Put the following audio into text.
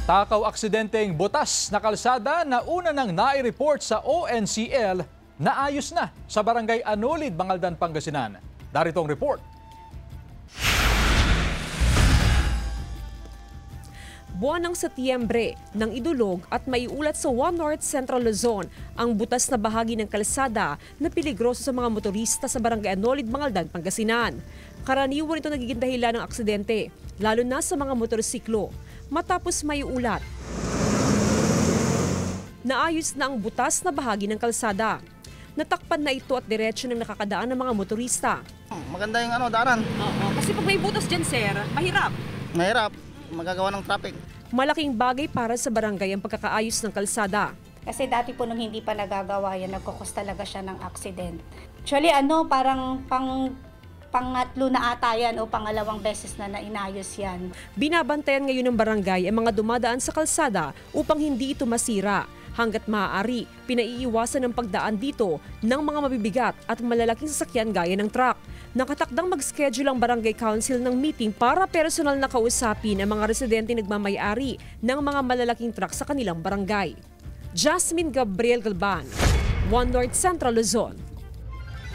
Takaw aksidenteng butas na kalsada na una nang nai-report sa ONCL na ayos na sa barangay Anolid, Bangaldan, Pangasinan. Darito ang report. Buwan ng Setyembre nang idulog at maiulat sa One North Central Luzon ang butas na bahagi ng kalsada na peligroso sa mga motorista sa barangay Anolid, Bangaldan, Pangasinan. Karaniwan ito nagiging dahilan ng aksidente, lalo na sa mga motorsiklo. Matapos maiulat, naayos na ang butas na bahagi ng kalsada. Natakpan na ito at diretsyo ng nakakadaan ng mga motorista. Maganda yung daanan. Oo, kasi pag may butas dyan, sir, mahirap. Mahirap, magagawa ng traffic. Malaking bagay para sa barangay ang pagkakaayos ng kalsada. Kasi dati po nung hindi pa nagagawa yan, nagkukos talaga siya ng accident. Actually, parang pangatlo na ata yan o pangalawang beses na inayos yan. Binabantayan ngayon ng barangay ang mga dumadaan sa kalsada upang hindi ito masira. Hanggat maaari, pinaiiwasan ang pagdaan dito ng mga mabibigat at malalaking sasakyan gaya ng truck. Nakatakdang mag-schedule ang barangay council ng meeting para personal na kausapin ang mga residente nagmamay-ari ng mga malalaking truck sa kanilang barangay. Jasmine Gabriel Galban, One North Central Luzon.